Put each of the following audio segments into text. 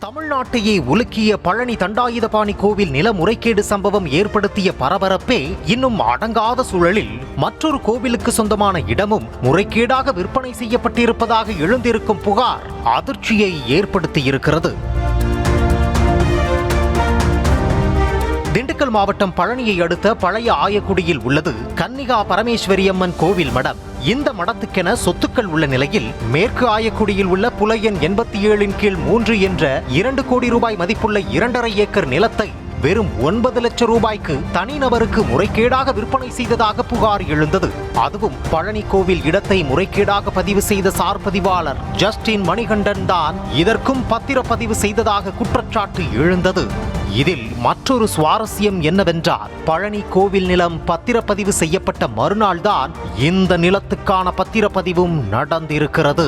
தமிழ்நாட்டையே உலுக்கிய பழனி தண்டாயுதபாணி கோவில் நில முறைகேடு சம்பவம் ஏற்படுத்திய பரபரப்பே இன்னும் அடங்காத சூழலில் மற்றொரு கோவிலுக்கு சொந்தமான இடமும் முறைகேடாக விற்பனை செய்யப்பட்டிருப்பதாக எழுந்திருக்கும் புகார் அதிர்ச்சியை ஏற்படுத்தியிருக்கிறது. திண்டுக்கல் மாவட்டம் பழனியை அடுத்த பழைய ஆயக்குடியில் உள்ளது கன்னிகா பரமேஸ்வரியம்மன் கோவில் மடம். இந்த மடத்துக்கென சொத்துக்கள் உள்ள நிலையில் மேற்கு ஆயக்குடியில் உள்ள புலையன் 87 கீழ் 3 என்ற 2 கோடி ரூபாய் மதிப்புள்ள 2.5 ஏக்கர் நிலத்தை வெறும் 9 லட்சம் ரூபாய்க்கு தனிநபருக்கு முறைகேடாக விற்பனை செய்ததாக புகார் எழுந்தது. அதுவும் பழனி கோவில் இடத்தை முறைகேடாக பதிவு செய்த சார் பதிவாளர் ஜஸ்டின் மணிகண்டன் தான் இதற்கும் பத்திரப்பதிவு செய்ததாக குற்றச்சாட்டு எழுந்தது. இதில் மற்றொரு சுவாரஸ்யம் என்னவென்றால் பழனி கோவில் நிலம் பத்திரப்பதிவு செய்யப்பட்ட மறுநாள் தான் இந்த நிலத்துக்கான பத்திரப்பதிவும் நடந்திருக்கிறது.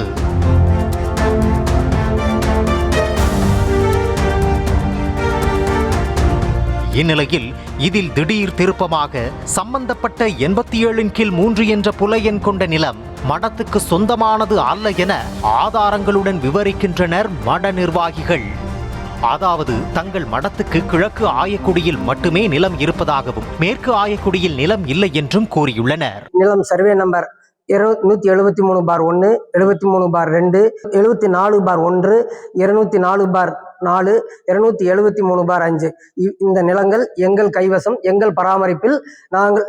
இந்நிலையில் இதில் திடீர் திருப்பமாக சம்பந்தப்பட்ட 87 கீழ் 3 என்ற புலையன் கொண்ட நிலம் மடத்துக்கு சொந்தமானது அல்ல என ஆதாரங்களுடன் விவரிக்கின்றனர் மட நிர்வாகிகள். அதாவது தங்கள் மடத்துக்கு கிழக்கு ஆயக்குடியில் மட்டுமே நிலம் இருப்பதாகவும் மேற்கு ஆயக்குடியில் நிலம் இல்லை என்றும் கூறியுள்ளனர். நிலம் சர்வே நம்பர் 173/1, 73/2, 74/1, 204/4, 273/5 இந்த நிலங்கள் எங்கள் கைவசம் எங்கள் பராமரிப்பில் நாங்கள்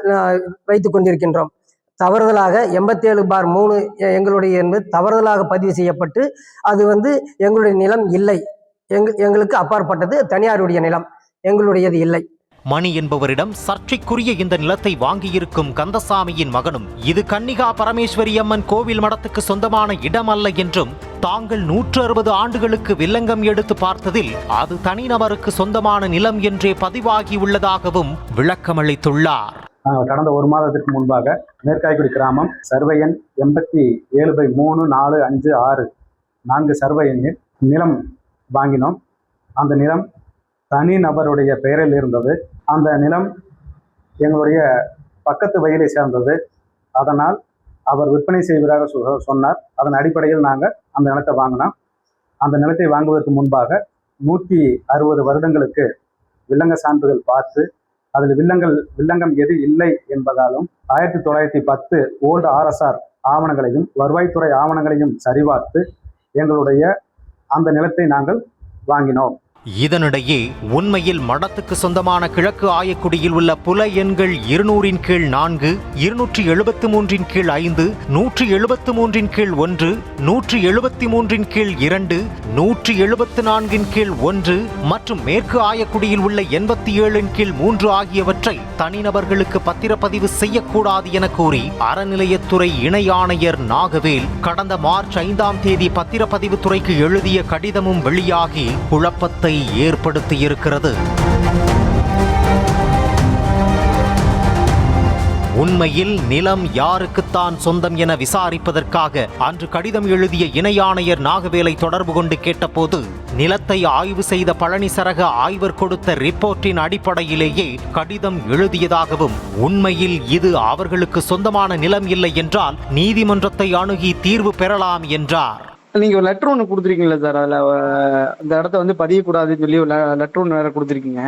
வைத்துக் கொண்டிருக்கின்றோம். தவறுதலாக 87/3 எங்களுடைய என்பது தவறுதலாக பதிவு செய்யப்பட்டு அது எங்களுடைய நிலம் இல்லை, எங்களுக்கு அப்பாற்பட்டது, தனியாருடைய நிலம், எங்களுடையது இல்லை. மணி என்பவரிடம் சர்ச்சைக்குரிய இந்த நிலத்தை வாங்கியிருக்கும் கந்தசாமியின் மகனும் இது கன்னிகா பரமேஸ்வரியம்மன் கோவில் மடத்துக்கு சொந்தமான இடம் அல்ல என்றும் தாங்கள் 160 ஆண்டுகளுக்கு வில்லங்கம் எடுத்து பார்த்ததில் அது தனிநபருக்கு சொந்தமான நிலம் என்றே பதிவாகி உள்ளதாகவும் விளக்கமளித்துள்ளார். கடந்த ஒரு மாதத்திற்கு முன்பாக மேற்காய்க்குடி கிராமம் சர்வே எண் 87/3, 4, 5, 6 4 சர்வே எண்ணில் நிலம் வாங்கினோம். அந்த நிலம் தனி நபருடைய பெயரில் இருந்தது. அந்த நிலம் எங்களுடைய பக்கத்து வயலை சேர்ந்தது. அதனால் அவர் விற்பனை செய்வதாக சொன்னார். அதன் அடிப்படையில் நாங்கள் அந்த நிலத்தை வாங்கினோம். அந்த நிலத்தை வாங்குவதற்கு முன்பாக 160 வருடங்களுக்கு வில்லங்க சான்றுகள் பார்த்து அதில் வில்லங்கம் எது இல்லை என்பதாலும் 1910 ஓல்டு RSR ஆவணங்களையும் வருவாய்த்துறை ஆவணங்களையும் சரிபார்த்து எங்களுடைய அந்த நிலத்தை நாங்கள் வாங்கினோம். இதனிடையே உண்மையில் மடத்துக்கு சொந்தமான கிழக்கு ஆயக்குடியில் உள்ள புல எண்கள் 200 கீழ் 4, 273 கீழ் 5, 173 கீழ் 1, 173 கீழ் 2, 174 கீழ் 1 மற்றும் மேற்கு ஆயக்குடியில் உள்ள 87 கீழ் 3 ஆகியவற்றை தனிநபர்களுக்கு பத்திரப்பதிவு செய்யக்கூடாது என கூறி அறநிலையத்துறை இணை ஆணையர் நாகவேல் கடந்த மார்ச் 5ஆம் தேதி பத்திரப்பதிவு துறைக்கு எழுதிய கடிதமும் வெளியாகி குழப்பத்தை ஏற்படுத்தியிருக்கிறது. உண்மையில் நிலம் யாருக்குத்தான் சொந்தம் என விசாரிப்பதற்காக அன்று கடிதம் எழுதிய இணை ஆணையர் நாகவேலை தொடர்பு கொண்டு கேட்டபோது நிலத்தை ஆய்வு செய்த பழனி சரக ஆய்வர் கொடுத்த ரிப்போர்ட்டின் அடிப்படையிலேயே கடிதம் எழுதியதாகவும் உண்மையில் இது அவர்களுக்கு சொந்தமான நிலம் இல்லை என்றால் நீதிமன்றத்தை அணுகி தீர்வு பெறலாம் என்றார். நீங்க ஒரு லெட்டர் ஒன்று கொடுத்துருக்கீங்களா சார்? அதுல இந்த இடத்த பதியக்கூடாதுன்னு சொல்லி ஒரு லெட்டர் ஒன்று வேற கொடுத்துருக்கீங்க.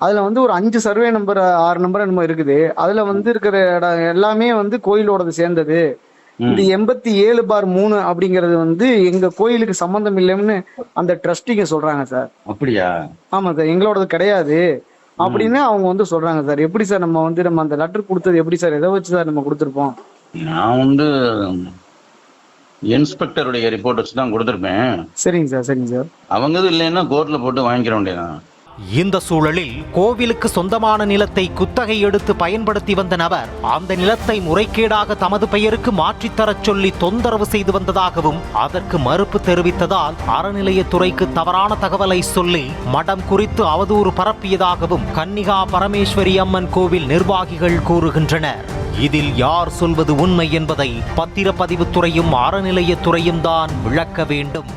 அதுல ஒரு 5 சர்வே நம்பர் 6 நம்பர் என்னமோ இருக்குது. அதுல இருக்கிற இடம் எல்லாமே கோயிலோடது சேர்ந்தது. இந்த 87/3 அப்படிங்கிறது எங்க கோயிலுக்கு சம்பந்தம் இல்லைன்னு அந்த ட்ரஸ்டிங்க சொல்றாங்க சார். அப்படியா? ஆமா சார், எங்களோடது கிடையாது அப்படின்னு அவங்க சொல்றாங்க சார். எப்படி சார் நம்ம நம்ம அந்த லெட்டர் கொடுத்தது எப்படி சார்? எதை வச்சு சார் நம்ம கொடுத்துருப்போம்? நான் இன்ஸ்பெக்டருடைய ரிப்போர்ட் வச்சு தான் கொடுத்துருப்பேன். சரிங்க சார், சரிங்க சார். அவங்க இல்லைன்னா கோர்ட்ல போட்டு வாங்கிக்கிற வேண்டியதான். இந்த சூழலில் கோவிலுக்கு சொந்தமான நிலத்தை குத்தகை எடுத்து பயன்படுத்தி வந்த நபர் அந்த நிலத்தை முறைகேடாக தமது பெயருக்கு மாற்றித்தரச் சொல்லி தொந்தரவு செய்து வந்ததாகவும் அதற்கு மறுப்பு தெரிவித்ததால் அறநிலையத்துறைக்கு தவறான தகவலை சொல்லி மடம் குறித்து அவதூறு பரப்பியதாகவும் கன்னிகா பரமேஸ்வரி அம்மன் கோவில் நிர்வாகிகள் கூறுகின்றனர். இதில் யார் சொல்வது உண்மை என்பதை பத்திரப்பதிவுத்துறையும் அறநிலையத்துறையும் தான் விளக்க வேண்டும்.